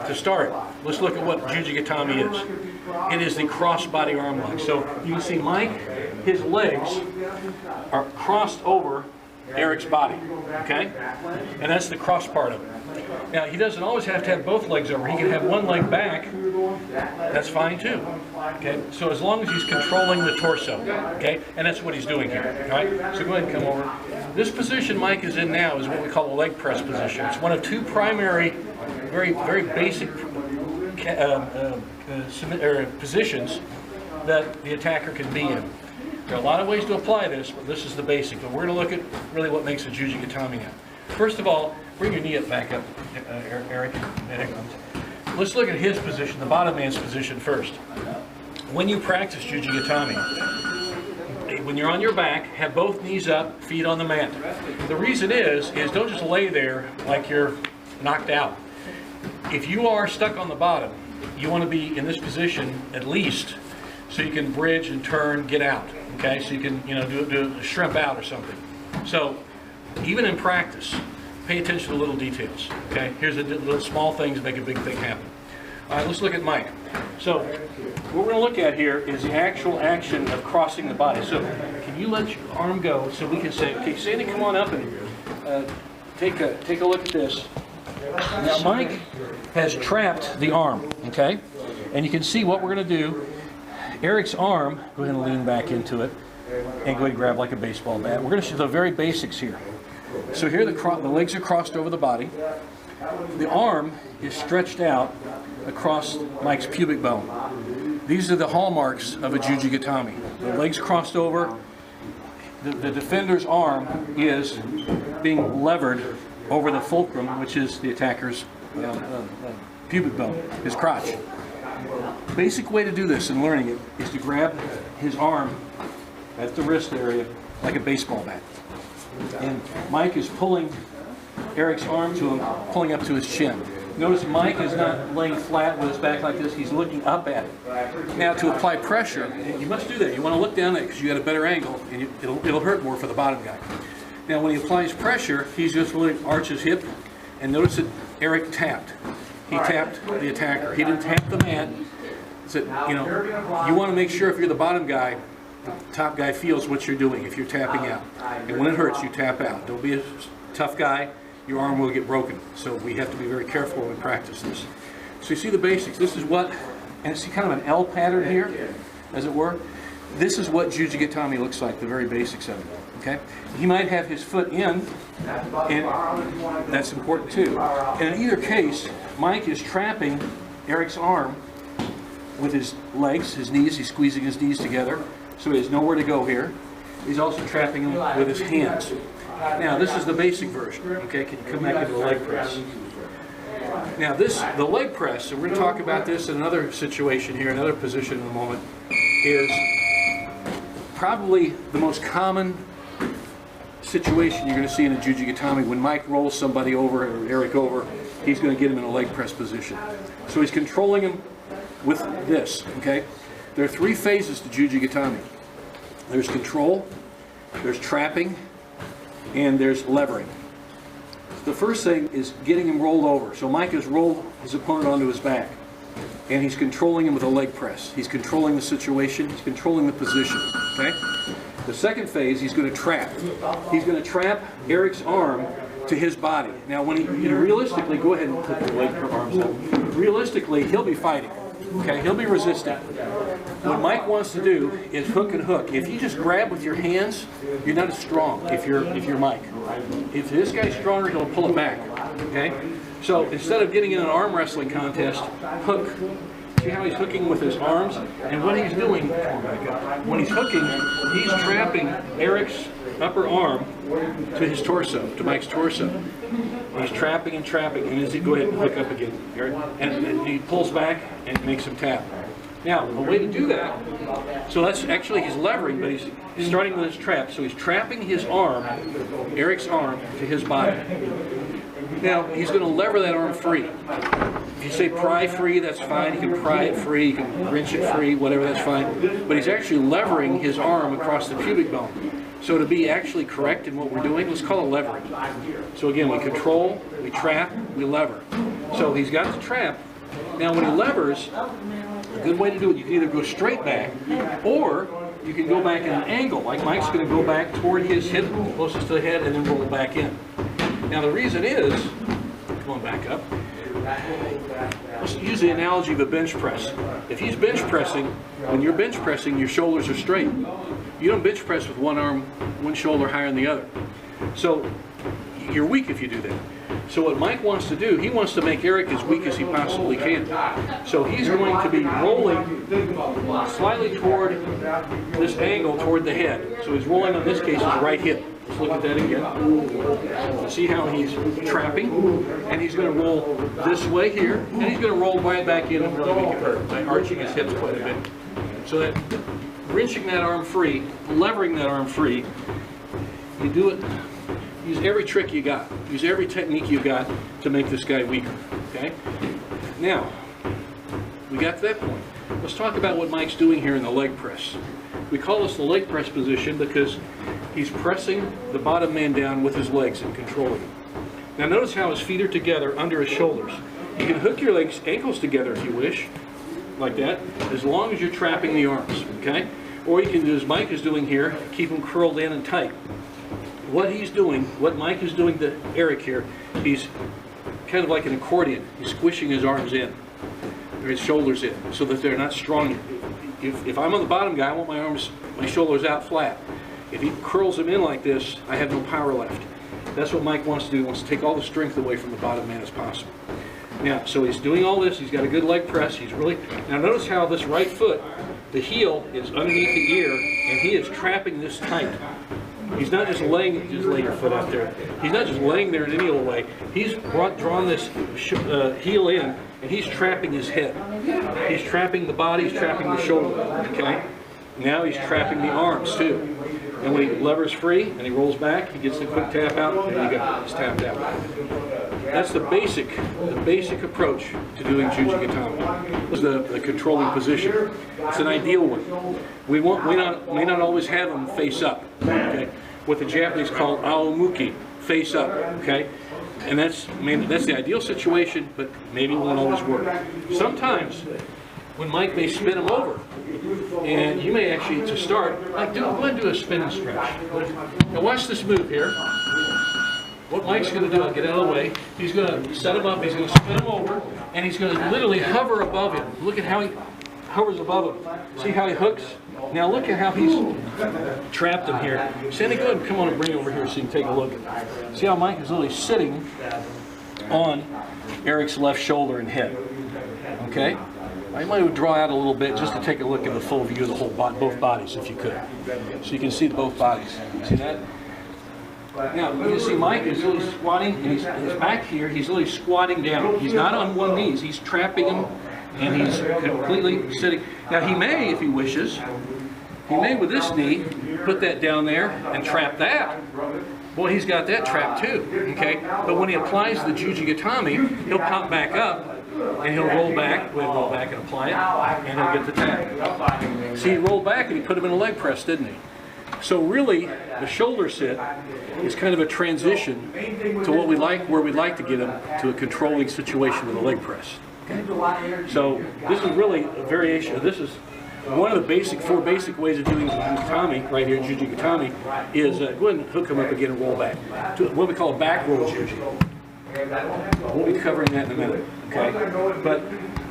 To start, let's look at what Juji Gatame is. It is the cross-body arm lock. So you can see Mike, his legs are crossed over Eric's body, okay? And that's the cross part of it. Now, he doesn't always have to have both legs over. He can have one leg back. That's fine too, okay? So as long as he's controlling the torso, okay? And that's what he's doing here, all right? So go ahead and come over. This position Mike is in now is what we call a leg press position. It's one of two primary, very basic positions that the attacker can be in. There are a lot of ways to apply this, but this is the basic. But we're going to look at really what makes a Juji Gatame now. First of all, bring your knee up back up, Eric. Let's look at his position, the bottom man's position first. When you practice Juji Gatame, when you're on your back, have both knees up, feet on the mat. The reason is don't just lay there like you're knocked out. If you are stuck on the bottom, you want to be in this position at least so you can bridge and turn, get out. Okay, so you can, do a shrimp out or something. So even in practice, pay attention to little details. Okay, here's the little small things make a big thing happen. All right, let's look at Mike. So what we're going to look at here is the actual action of crossing the body. So can you let your arm go so we can say, okay, Sandy, come on up and take a look at this. Now Mike has trapped the arm, okay? And you can see what we're going to do. Eric's arm, go ahead and lean back into it, and go ahead and grab like a baseball bat. We're going to see the very basics here. So here the legs are crossed over the body. The arm is stretched out across Mike's pubic bone. These are the hallmarks of a Juji Gatame. The legs crossed over. The defender's arm is being levered over the fulcrum, which is the attacker's pubic bone, his crotch. Basic way to do this and learning it is to grab his arm at the wrist area like a baseball bat. And Mike is pulling Eric's arm to him, pulling up to his chin. Notice Mike is not laying flat with his back like this, he's looking up at it. Now to apply pressure, you must do that. You want to look down at it because you got a better angle and it'll hurt more for the bottom guy. Now when he applies pressure, he's just really arch his hip, and notice that Eric tapped. He tapped the attacker. He didn't tap the mat. So, you want to make sure if you're the bottom guy, the top guy feels what you're doing if you're tapping out. And when it hurts, you tap out. Don't be a tough guy. Your arm will get broken. So we have to be very careful when we practice this. So you see the basics. This is what, and see kind of an L pattern here, as it were. This is what Juji Gatame looks like, the very basics of it. Okay? He might have his foot in, and that's important too. And in either case, Mike is trapping Eric's arm with his legs, his knees. He's squeezing his knees together, so he has nowhere to go here. He's also trapping him with his hands. Now, this is the basic version. Okay, can you come back into the leg press? Now, the leg press, and we're going to talk about this in another situation here, another position in a moment, is probably the most common situation you're going to see in a Juji Gatame. When Mike rolls somebody over or Eric over, he's going to get him in a leg press position. So he's controlling him with this, okay? There are three phases to Juji Gatame. There's control, there's trapping, and there's levering. The first thing is getting him rolled over. So Mike has rolled his opponent onto his back, and he's controlling him with a leg press. He's controlling the situation, he's controlling the position, okay? The second phase, he's going to trap. He's going to trap Eric's arm to his body. Now, when realistically, go ahead and put the leg arms up. Realistically, he'll be fighting. Okay, he'll be resisting. What Mike wants to do is hook and hook. If you just grab with your hands, you're not as strong. If you're Mike, if this guy's stronger, he'll pull it back. Okay, so instead of getting in an arm wrestling contest, hook. See how he's hooking with his arms? And what he's doing, when he's hooking, he's trapping Eric's upper arm to his torso, to Mike's torso. He's trapping and trapping, and as he go ahead and hook up again, and he pulls back and makes him tap. Now, a way to do that, so that's actually he's levering, but he's starting with his trap. So he's trapping his arm, Eric's arm, to his body. Now, he's going to lever that arm free. If you say pry free, that's fine. You can pry it free, you can wrench it free, whatever, that's fine. But he's actually levering his arm across the pubic bone. So to be actually correct in what we're doing, let's call it levering. So again, we control, we trap, we lever. So he's got the trap, Now when he levers, a good way to do it, you can either go straight back, or you can go back at an angle, like Mike's going to go back toward his hip, closest to the head, and then roll back in. Now the reason is, come on back up, let's use the analogy of a bench press. If he's bench pressing, when you're bench pressing, your shoulders are straight. You don't bench press with one arm, one shoulder higher than the other. So you're weak if you do that. So what Mike wants to do, he wants to make Eric as weak as he possibly can. So he's going to be rolling slightly toward this angle, toward the head. So he's rolling, in this case, his right hip. Let's look at that again. See how he's trapping? And he's going to roll this way here, and he's going to roll right back in and really make it hurt by arching his hips quite a bit. So that wrenching that arm free, levering that arm free, you do it. Use every trick you got. Use every technique you got to make this guy weaker. Okay? Now, we got to that point. Let's talk about what Mike's doing here in the leg press. We call this the leg press position because he's pressing the bottom man down with his legs and controlling him. Now notice how his feet are together under his shoulders. You can hook your legs, ankles together if you wish, like that, as long as you're trapping the arms. Okay? Or you can do as Mike is doing here, keep them curled in and tight. What he's doing, what Mike is doing to Eric here, he's kind of like an accordion. He's squishing his arms in, or his shoulders in, so that they're not strong. If I'm on the bottom guy, I want my shoulders out flat. If he curls them in like this, I have no power left. That's what Mike wants to do. He wants to take all the strength away from the bottom man as possible. Now, so he's doing all this. He's got a good leg press. He's really, now notice how this right foot, the heel is underneath the ear, and he is trapping this tight. He's not just laying, just lay your foot out there. He's not just laying there in any old way. He's drawn this heel in, and he's trapping his head. He's trapping the body, he's trapping the shoulder, okay? Now he's trapping the arms too. And when he levers free and he rolls back, he gets the quick tap out, and there you go, he's tapped out. That's the basic approach to doing Juji Gatame. This is the controlling position. It's an ideal one. We may not always have them face up. Okay? What the Japanese call aomuki, face up. Okay, and that's the ideal situation, but maybe it won't always work. Sometimes when Mike may spin him over, and you may actually, to start, like go ahead and do a spin and stretch. Now watch this move here. What Mike's going to do, I'll get out of the way, he's going to set him up, he's going to spin him over, and he's going to literally hover above him. Look at how he hovers above him. See how he hooks? Now look at how he's trapped him here. Sandy, go ahead and come on and bring him over here so you can take a look. See how Mike is literally sitting on Eric's left shoulder and head. Okay? I might draw out a little bit just to take a look at the full view of the whole both bodies if you could. So you can see both bodies. See that? Now, you can see Mike is really squatting, and he's back here, he's really squatting down. He's not on one knee, he's trapping him, and he's completely sitting. Now, he may, if he wishes, he may with this knee, put that down there and trap that. Boy, he's got that trapped too, okay? But when he applies the Juji Gatame, he'll pop back up, and he'll roll back, roll back and apply it, and he'll get the tap. See, he rolled back and he put him in a leg press, didn't he? So really, the shoulder sit is kind of a transition to what we like, where we'd like to get him to a controlling situation with a leg press. Okay? So this is really a variation. This is one of the four basic ways of doing Gatame right here, Juji Gatame, is go ahead and hook him up again and roll back. To what we call a back roll Juji. We'll be covering that in a minute. Okay, but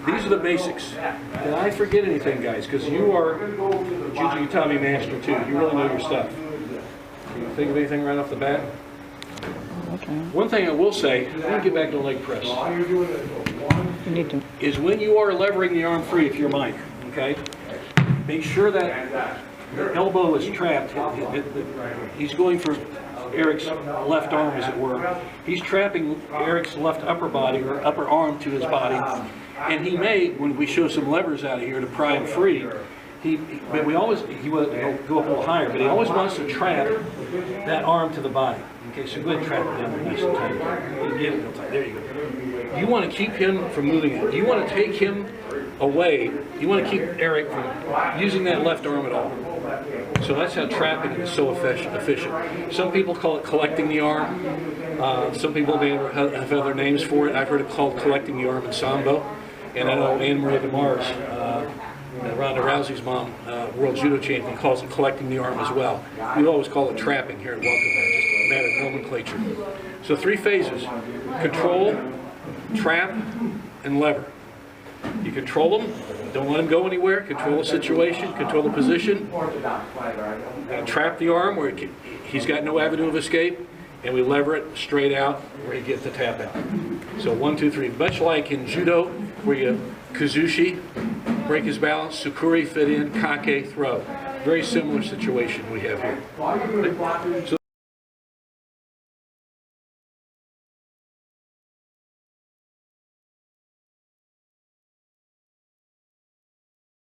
these are the basics. Did I forget anything, guys? Because you are Juji Gatame master too. You really know your stuff. Can you think of anything right off the bat? Okay. One thing I will say, let me get back to the leg press, is when you are levering the arm free, if you're Mike, okay, make sure that the elbow is trapped. He's going for Eric's left arm, as it were. He's trapping Eric's left upper body, or upper arm to his body. And he may, when we show some levers out of here to pry him free, he will go up a little higher, but he always wants to trap that arm to the body. Okay, so go ahead and trap it down there nice and tight. Get it real tight. There you go. You want to keep him from moving it. You want to take him away. You want to keep Eric from using that left arm at all. So that's how trapping is so efficient. Some people call it collecting the arm. Some people may have other names for it. I've heard it called collecting the arm in Sambo. And I know Anne Marie DeMars, Ronda Rousey's mom, world judo champion, calls it collecting the arm as well. We always call it trapping here at Welcome Mat, just a matter of nomenclature. So 3 phases: control, trap, and lever. You control them, don't let him go anywhere, control the situation, control the position, trap the arm where he's got no avenue of escape, and we lever it straight out where he gets the tap out. So 1, 2, 3. Much like in judo, where you kazushi, break his balance, sukuri, fit in, kake, throw. Very similar situation we have here. So